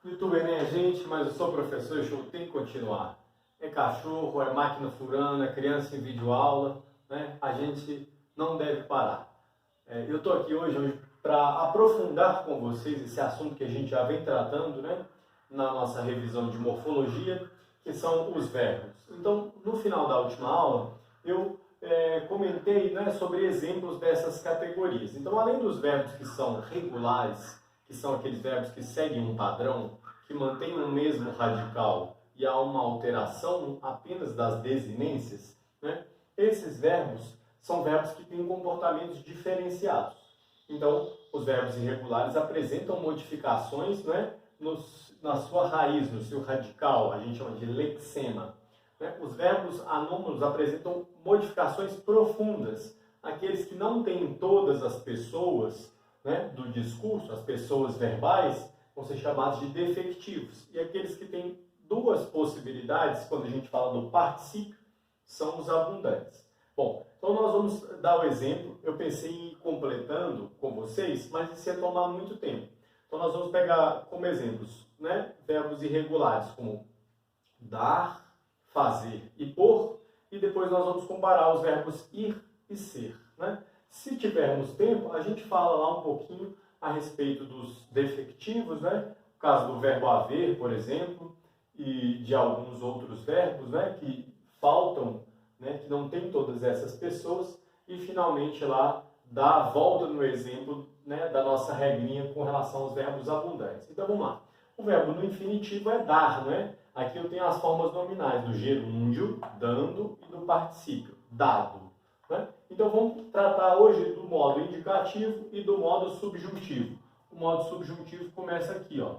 YouTube, né, gente? Mas eu sou professor e o show tem que continuar. É cachorro, é máquina furando, é criança em videoaula, né? A gente não deve parar. Eu estou aqui hoje para aprofundar com vocês esse assunto que a gente já vem tratando, né? Na nossa revisão de morfologia, que são os verbos. Então, no final da última aula, eu comentei, né, sobre exemplos dessas categorias. Então, além dos verbos que são regulares, que são aqueles verbos que seguem um padrão, que mantêm o mesmo radical e há uma alteração apenas das desinências, né? Esses verbos são verbos que têm comportamentos diferenciados. Então, os verbos irregulares apresentam modificações, né, na sua raiz, no seu radical, a gente chama de lexema. Né? Os verbos anômalos apresentam modificações profundas, aqueles que não têm todas as pessoas, né, do discurso, as pessoas verbais, vão ser chamados de defectivos. E aqueles que têm duas possibilidades, quando a gente fala do particípio, são os abundantes. Bom, então nós vamos dar o exemplo. Eu pensei em ir completando com vocês, mas isso ia tomar muito tempo. Então nós vamos pegar como exemplos, né, verbos irregulares como dar, fazer e pôr, e depois nós vamos comparar os verbos ir e ser, né? Se tivermos tempo, a gente fala lá um pouquinho a respeito dos defectivos, né? O caso do verbo haver, por exemplo, e de alguns outros verbos, né, que faltam, né, que não tem todas essas pessoas, e finalmente lá dá a volta no exemplo, né, da nossa regrinha com relação aos verbos abundantes. Então vamos lá. O verbo no infinitivo é dar, né? Aqui eu tenho as formas nominais do gerúndio, dando, e do particípio, dado. Né? Então vamos tratar hoje do modo indicativo e do modo subjuntivo. O modo subjuntivo começa aqui, ó.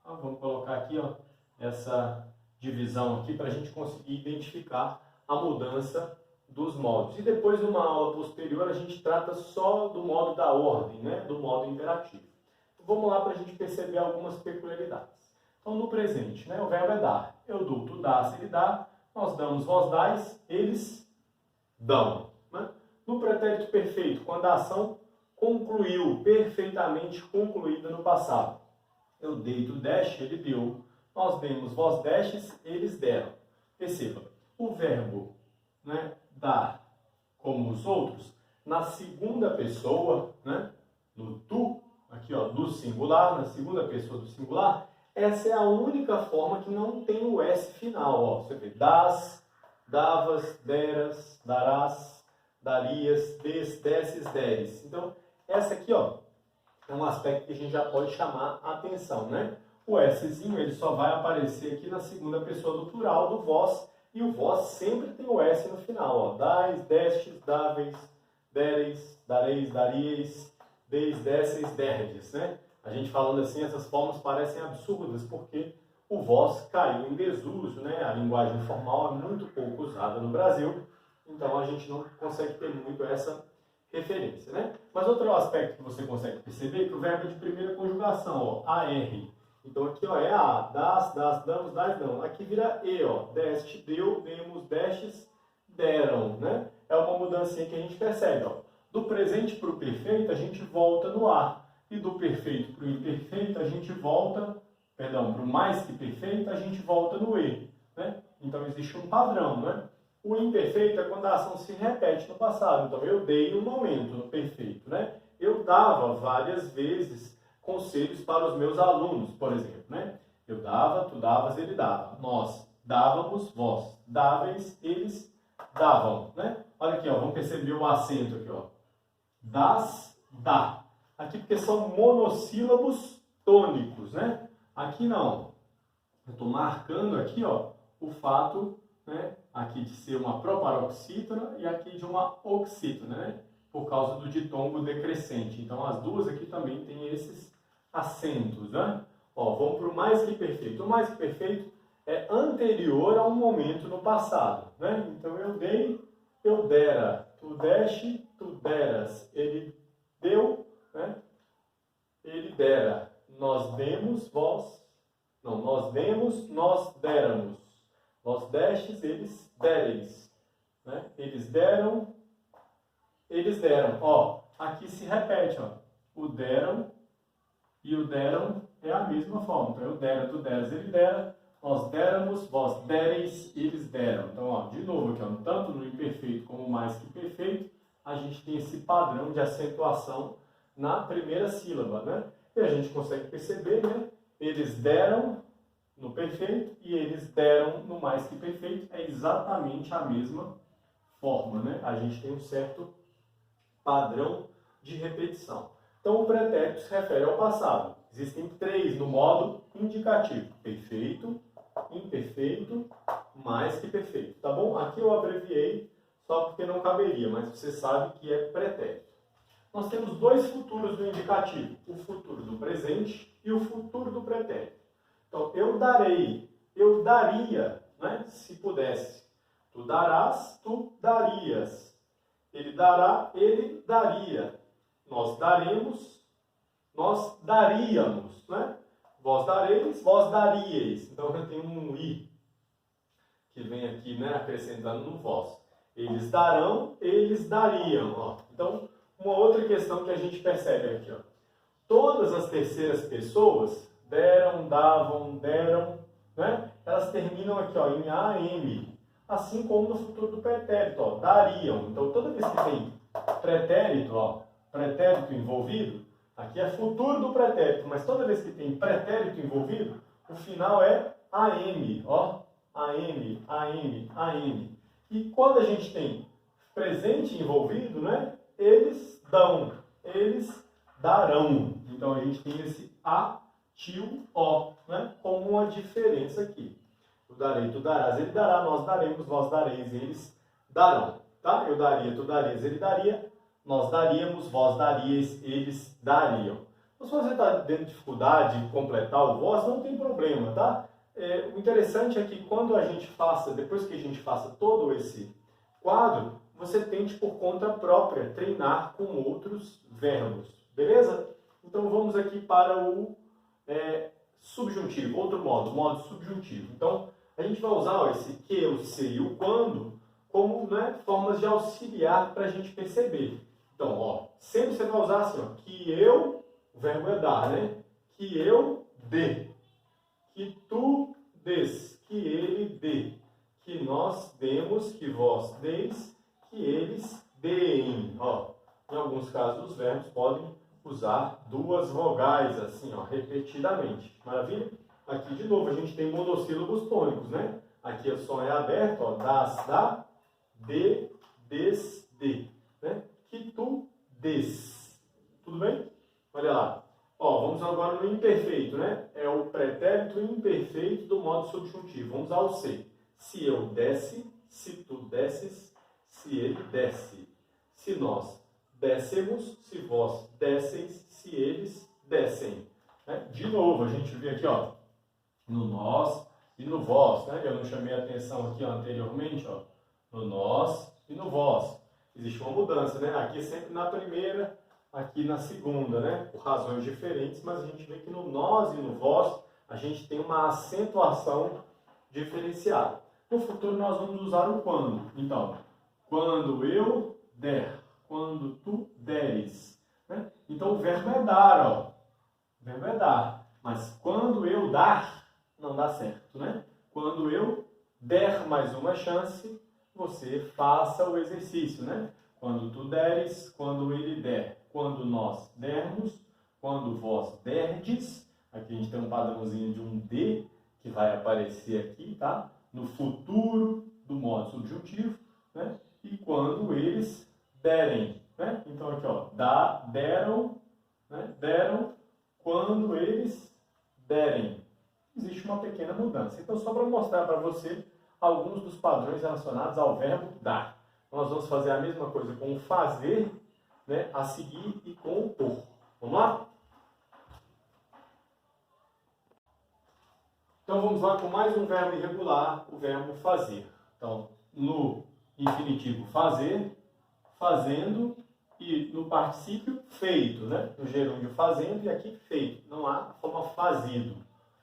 Vamos colocar aqui, ó, essa divisão aqui para a gente conseguir identificar a mudança dos modos. E depois, numa aula posterior, a gente trata só do modo da ordem, né? Do modo imperativo. Então, vamos lá para a gente perceber algumas peculiaridades. Então, no presente, né, o verbo é dar. Eu dou, tu dás, ele dá. Nós damos, vós dais, eles dão. Né? No pretérito perfeito, quando a ação concluiu, perfeitamente concluída no passado. Eu dei, tu deste, ele deu. Nós demos, vós destes, eles deram. Perceba, o verbo, né, dar, como os outros, na segunda pessoa, né, no tu, aqui ó, do singular, na segunda pessoa do singular, essa é a única forma que não tem o S final. Ó. Você vê, das, davas, deras, darás, darias, des, desses, deres. Então, essa aqui, ó, é um aspecto que a gente já pode chamar a atenção, né? O Szinho, ele só vai aparecer aqui na segunda pessoa do plural do vós, e o vós sempre tem o S no final, ó. Dais, destes, dáveis, dereis, dareis, daríeis, deis, desseis, derdes, né? A gente falando assim, essas formas parecem absurdas, porque o vós caiu em desuso, né? A linguagem formal é muito pouco usada no Brasil, então a gente não consegue ter muito essa referência, né? Mas outro aspecto que você consegue perceber é que o verbo é de primeira conjugação, ó, AR. Então aqui, ó, é a, das, damos, das, dão. Aqui vira e, ó, deste, deu, demos, destes, deram, né? É uma mudancinha que a gente percebe, ó. Do presente para o perfeito, a gente volta no a. E do perfeito para o imperfeito, a gente volta, perdão, para o mais que perfeito, a gente volta no e, né? Então existe um padrão, né? O imperfeito é quando a ação se repete no passado. Então, eu dei um momento no perfeito, né? Eu dava várias vezes conselhos para os meus alunos, por exemplo, né? Eu dava, tu davas, ele dava. Nós dávamos, vós dáveis, eles davam, né? Olha aqui, ó, vamos perceber o acento aqui, ó. Das, dá. Aqui porque são monossílabos tônicos, né? Aqui não. Eu estou marcando aqui, ó, o fato, né, aqui de ser uma proparoxítona e aqui de uma oxítona, né, por causa do ditongo decrescente. Então, as duas aqui também têm esses acentos, né? Ó, vamos para o mais que perfeito. O mais que perfeito é anterior a um momento no passado, né? Então, eu dei, eu dera, tu deste, tu deras, ele deu, né? Ele dera, nós demos, vós, não, nós demos, nós déramos. Vós destes, eles dereis. Né? Eles deram, eles deram. Ó, aqui se repete, ó. O deram e o deram é a mesma forma. Então, eu dera, tu deras, ele dera, nós déramos, vós dereis, eles deram. Então, ó, de novo aqui, ó, tanto no imperfeito como mais que perfeito, a gente tem esse padrão de acentuação na primeira sílaba, né? E a gente consegue perceber, né? Eles deram no perfeito e eles deram no mais que perfeito. É exatamente a mesma forma, né? A gente tem um certo padrão de repetição. Então, o pretérito se refere ao passado. Existem 3 no modo indicativo: perfeito, imperfeito, mais que perfeito. Tá bom? Aqui eu abreviei só porque não caberia, mas você sabe que é pretérito. Nós temos 2 futuros do indicativo: o futuro do presente e o futuro do pretérito. Então, eu darei, eu daria, né? Se pudesse. Tu darás, tu darias. Ele dará, ele daria. Nós daremos, nós daríamos, né? Vós dareis, vós daríeis. Então, eu tenho um i que vem aqui, né, acrescentando no vós. Eles darão, eles dariam. Ó. Então, uma outra questão que a gente percebe aqui. Ó. Todas as terceiras pessoas, deram, davam, deram, né? Elas terminam aqui, ó, em AM. Assim como no futuro do pretérito, ó, dariam. Então, toda vez que tem pretérito, ó, pretérito envolvido, aqui é futuro do pretérito, mas toda vez que tem pretérito envolvido, o final é AM, ó, AM, AM, AM. E quando a gente tem presente envolvido, né, eles dão, eles darão. Então, a gente tem esse A, tio, O, né, como uma diferença aqui. Eu darei, tu darás, ele dará, nós daremos, vós dareis, eles darão. Tá? Eu daria, tu darias, ele daria, nós daríamos, vós daríeis, eles dariam. Então, se você está tendo dificuldade de completar o vós, não tem problema, tá? O interessante é que quando a gente faça, depois que a gente faça todo esse quadro, você tente por conta própria treinar com outros verbos, beleza? Então, vamos aqui para o subjuntivo, outro modo, modo subjuntivo. Então, a gente vai usar ó, esse que, o se e o quando como, né, formas de auxiliar para a gente perceber. Então, ó, sempre você vai usar assim, ó, que eu, o verbo é dar, né? Que eu dê, que tu des, que ele dê, que nós demos, que vós deis, que eles deem. Ó, em alguns casos, os verbos podem usar 2 vogais, assim, ó, repetidamente. Maravilha? Aqui, de novo, a gente tem monossílabos tônicos, né? Aqui o som é aberto, ó, das, da, de, des, de. Né? Que tu des. Tudo bem? Olha lá. Ó, vamos agora no imperfeito, né? É o pretérito imperfeito do modo subjuntivo. Vamos ao se. Se eu desse, se tu desses, se ele desse. Se nós dessemos, se vós desseis, se eles dessem. Né? De novo, a gente vê aqui, ó, no nós e no vós, né? Eu não chamei a atenção aqui ó, anteriormente, ó, no nós e no vós. Existe uma mudança, né? Aqui sempre na primeira, aqui na segunda, né? Por razões diferentes, mas a gente vê que no nós e no vós a gente tem uma acentuação diferenciada. No futuro nós vamos usar o quando. Então, quando eu der, quando tu deres. Né? Então o verbo é dar, ó. O verbo é dar. Mas quando eu dar, não dá certo, né? Quando eu der mais uma chance, você faça o exercício, né? Quando tu deres, quando ele der, quando nós dermos, quando vós derdes, aqui a gente tem um padrãozinho de um D que vai aparecer aqui, tá? No futuro do modo subjuntivo, né? E quando eles derem, né? Então aqui, ó, deram, né? Deram, quando eles derem. Existe uma pequena mudança. Então, só para mostrar para você alguns dos padrões relacionados ao verbo dar. Nós vamos fazer a mesma coisa com o fazer, né, a seguir e com o por. Vamos lá? Então, vamos lá com mais um verbo irregular, o verbo fazer. Então, no infinitivo fazer, fazendo, e no particípio feito, né? No gerúndio fazendo e aqui feito. Não há a forma fazido.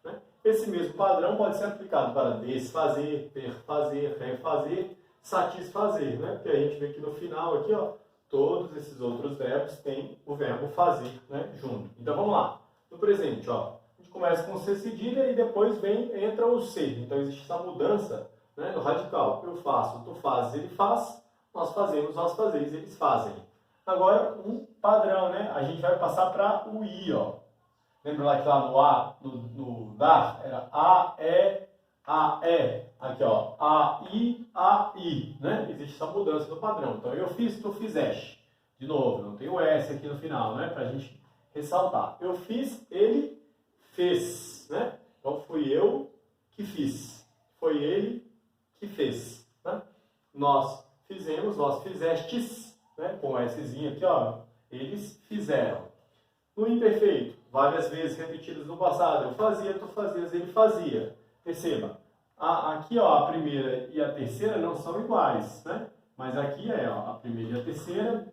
Né? Esse mesmo padrão pode ser aplicado para desfazer, perfazer, refazer, satisfazer, né? Porque a gente vê que no final aqui, ó, todos esses outros verbos têm o verbo fazer, né, junto. Então vamos lá. No presente, ó, a gente começa com C cedilha e depois entra o C. Então existe essa mudança, né, no radical. Eu faço, tu fazes, ele faz, nós fazemos, vós fazeis, eles fazem. Agora, um padrão, né? A gente vai passar para o I, ó. Lembra lá que lá no A, no dar, era A, E, A, E. Aqui, ó, A, I, né? Existe essa mudança no padrão. Então, eu fiz, tu fizeste. De novo, não tem o S aqui no final, né? Pra gente ressaltar. Eu fiz, ele fez, né? Então, fui eu que fiz. Foi ele que fez, né? Nós fizemos, vós fizestes, né? Com o Szinho aqui, ó. Eles fizeram. No imperfeito, várias vezes repetidas no passado. Eu fazia, tu fazias, ele fazia. Perceba, aqui, ó, a primeira e a terceira não são iguais, né? Mas aqui é, ó, a primeira e a terceira,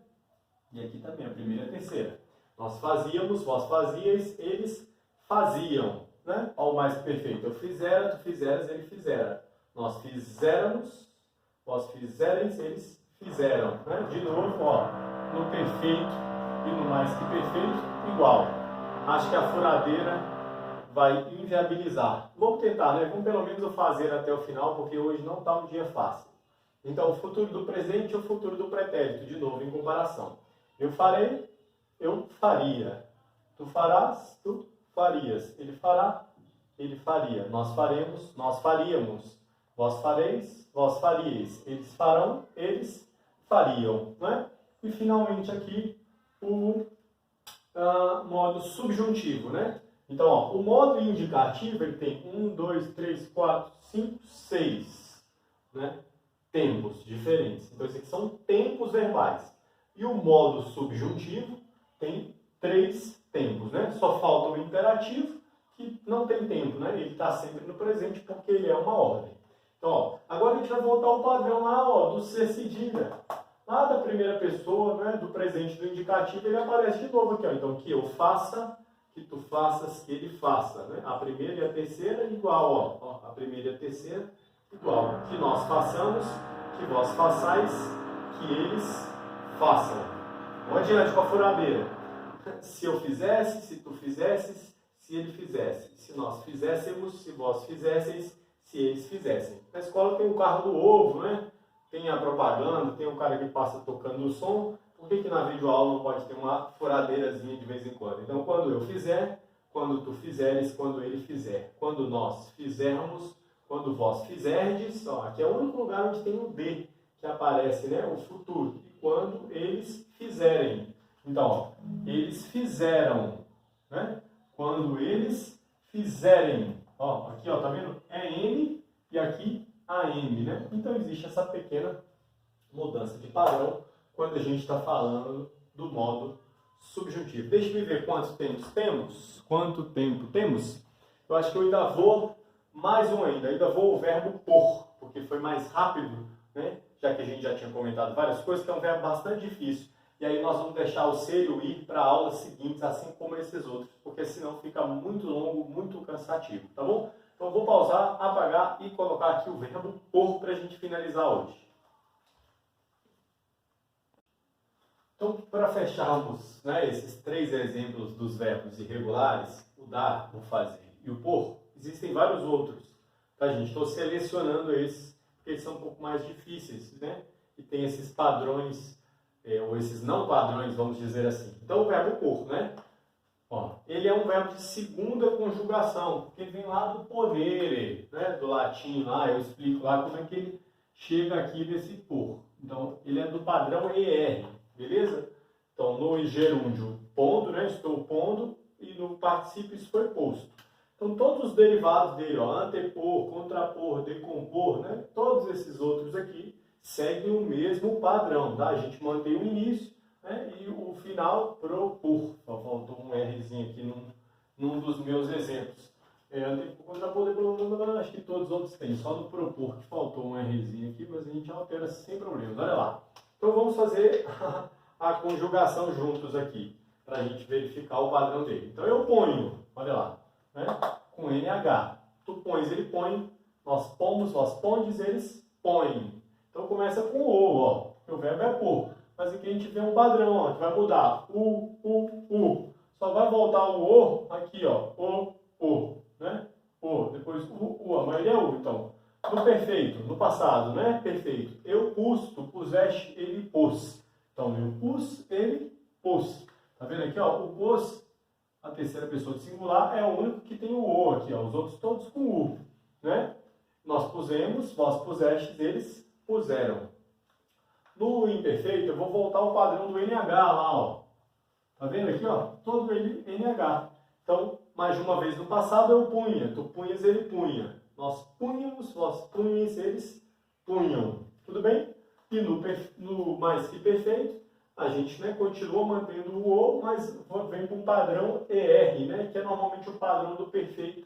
e aqui também a primeira e a terceira. Nós fazíamos, vós fazíeis, eles faziam, né? Ó, o mais perfeito. Eu fizera, tu fizeras, ele fizera. Nós fizéramos, vós fizereis, eles fizeram, né? De novo, ó, no perfeito e no mais que perfeito, igual. Acho que a furadeira vai inviabilizar. Vamos tentar, né? Vamos pelo menos fazer até o final, porque hoje não está um dia fácil. Então, o futuro do presente e o futuro do pretérito, de novo, em comparação. Eu farei, eu faria. Tu farás, tu farias. Ele fará, ele faria. Nós faremos, nós faríamos. Vós fareis, vós faríeis. Eles farão, eles fariam, né? E, finalmente, aqui, o modo subjuntivo, né? Então, ó, o modo indicativo, ele tem 1, 2, 3, 4, 5, 6, né? Tempos diferentes. Então, esses aqui são tempos verbais. E o modo subjuntivo tem 3 tempos, né? Só falta o imperativo, que não tem tempo, né? Ele está sempre no presente porque ele é uma ordem. Então, ó, agora a gente vai voltar ao padrão lá, ó, do ser cedilha. Lá da primeira pessoa, né, do presente do indicativo, ele aparece de novo aqui, ó. Então, que eu faça, que tu faças, que ele faça, né? A primeira e a terceira igual, ó. A primeira e a terceira igual. Que nós façamos, que vós façais, que eles façam. Vamos adiante com a furadeira. Se eu fizesse, se tu fizesses, se ele fizesse. Se nós fizéssemos, se vós fizesseis, se eles fizessem. Na escola tem o carro do ovo, né? Tem a propaganda, tem um cara que passa tocando o som. Por que na videoaula não pode ter uma furadeirazinha de vez em quando? Então, quando eu fizer, quando tu fizeres, quando ele fizer. Quando nós fizermos, quando vós fizerdes. Ó, aqui é o único lugar onde tem o D que aparece, né? O futuro. E quando eles fizerem. Então, ó, eles fizeram, né? Quando eles fizerem. Ó, aqui, ó, tá vendo? É N e aqui AM, né? Então existe essa pequena mudança de padrão quando a gente está falando do modo subjuntivo. Deixa eu ver quantos tempos temos. Quanto tempo temos? Eu acho que eu ainda vou mais um ainda vou o verbo por, porque foi mais rápido, né? Já que a gente já tinha comentado várias coisas, que é um verbo bastante difícil. E aí nós vamos deixar o ser e o ir para aulas seguintes, assim como esses outros, porque senão fica muito longo, muito cansativo, tá bom? Então eu vou pausar, apagar e colocar aqui o verbo por para a gente finalizar hoje. Então, para fecharmos, né, esses 3 exemplos dos verbos irregulares, o dar, o fazer e o por, existem vários outros, tá, gente? Estou selecionando esses, porque eles são um pouco mais difíceis, né? E tem esses padrões, ou esses não padrões, vamos dizer assim. Então, o verbo por, né? Ó, ele é um verbo de segunda conjugação, porque vem lá do podere, né? Do latim lá, eu explico lá como é que ele chega aqui desse por. Então, ele é do padrão ER, beleza? Então, no gerúndio, pondo, né? Estou pondo, e no particípio isso foi posto. Então, todos os derivados dele, ó, antepor, contrapor, decompor, né? Todos esses outros aqui seguem o mesmo padrão, tá? A gente mantém o início, né? E o final, propor. Só faltou um Rzinho aqui num dos meus exemplos. Antepor, contrapor, decompor, acho que todos os outros têm. Só no propor que faltou um Rzinho aqui, mas a gente altera sem problemas. Olha lá. Então, vamos fazer a conjugação juntos aqui, para a gente verificar o padrão dele. Então, eu ponho, olha lá, né? Com NH. Tu pões, ele põe. Nós pomos, vós pondes, eles põem. Então começa com o, ó. O verbo é pôr. Mas aqui a gente vê um padrão, ó, que vai mudar. U. Só vai voltar o aqui, ó. o, né? O, depois a maioria é o. Então, no perfeito, no passado, né? Perfeito. Eu pus, tu puseste, ele pôs. Então, eu pus, ele pôs. Tá vendo aqui, ó? O pôs, a terceira pessoa de singular, é o único que tem o o aqui, ó. Os outros todos com u, né? Nós pusemos, vós pusestes, eles puseram. No imperfeito, eu vou voltar ao padrão do NH lá, ó. Tá vendo aqui, ó? Todo ele NH. Então, mais de uma vez no passado eu punha, tu punhas, ele punha. Nós punhamos, vós punhas, eles punham. Tudo bem? E no mais que perfeito, a gente, né, continua mantendo o O, mas vem com o padrão ER, né, que é normalmente o padrão do perfeito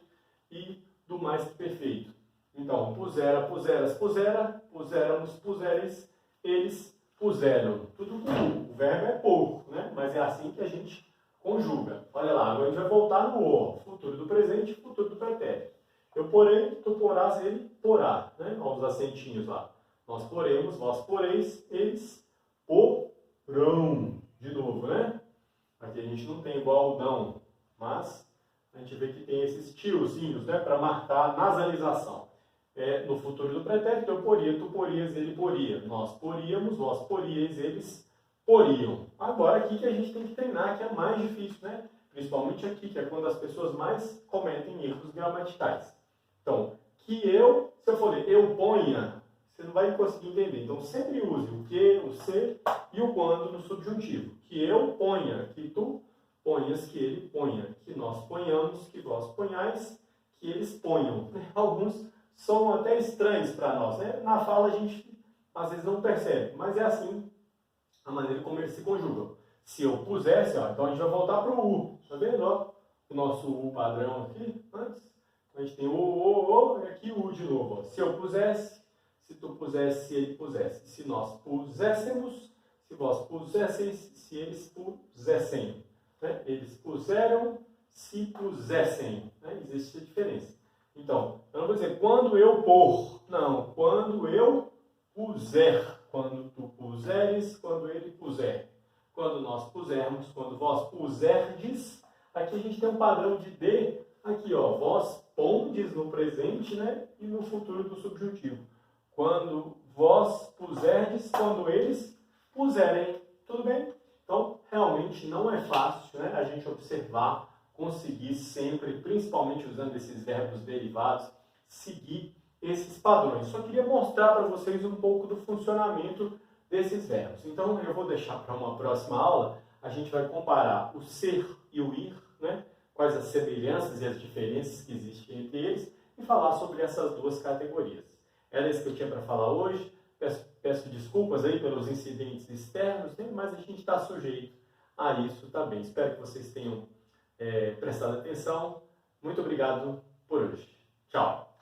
e do mais que perfeito. Então, pusera, puseras, pusera, puséramos, puseres, eles puseram. Tudo com U. O verbo é pouco, né? Mas é assim que a gente conjuga. Olha lá, agora a gente vai voltar no O. Futuro do presente e futuro do pretérito. Eu porei, tu porás, ele porá. Né? Olha os acentinhos lá. Nós poremos, vós poreis, eles porão. De novo, né? Aqui a gente não tem igual o dão, mas a gente vê que tem esses tiozinhos, né? Para marcar a nasalização. No futuro do pretérito, eu poria, tu porias, ele poria. Nós poríamos, vós poríeis, eles poriam. Agora aqui que a gente tem que treinar, que é mais difícil, né? Principalmente aqui, que é quando as pessoas mais cometem erros gramaticais. Então, se eu for ler eu ponha, você não vai conseguir entender. Então, sempre use o que, o se e o quando no subjuntivo. Que eu ponha, que tu ponhas, que ele ponha. Que nós ponhamos, que vós ponhais, que eles ponham. Alguns são até estranhos para nós, né? Na fala a gente às vezes não percebe, mas é assim a maneira como eles se conjugam. Se eu pusesse, ó, então a gente vai voltar para o U, tá vendo? Ó? O nosso U padrão aqui, antes, a gente tem o, e aqui o U de novo. Ó. Se eu pusesse, se tu pusesse, se ele pusesse. Se nós puséssemos, se vós pusesseis, se eles pusessem. Né? Eles puseram, se pusessem. Né? Existe a diferença. Então, eu não vou dizer quando eu pôr, não, quando eu puser, quando tu puseres, quando ele puser, quando nós pusermos, quando vós puserdes, aqui a gente tem um padrão de D, aqui ó, vós pondes no presente, né, e no futuro do subjuntivo. Quando vós puserdes, quando eles puserem, tudo bem? Então, realmente não é fácil, né, a gente observar, conseguir sempre, principalmente usando esses verbos derivados, seguir esses padrões. Só queria mostrar para vocês um pouco do funcionamento desses verbos. Então, eu vou deixar para uma próxima aula, a gente vai comparar o ser e o ir, né? Quais as semelhanças e as diferenças que existem entre eles, e falar sobre essas duas categorias. Era isso que eu tinha para falar hoje. Peço desculpas aí pelos incidentes externos, né? Mas a gente está sujeito a isso também. Espero que vocês tenham prestado atenção. Muito obrigado por hoje. Tchau!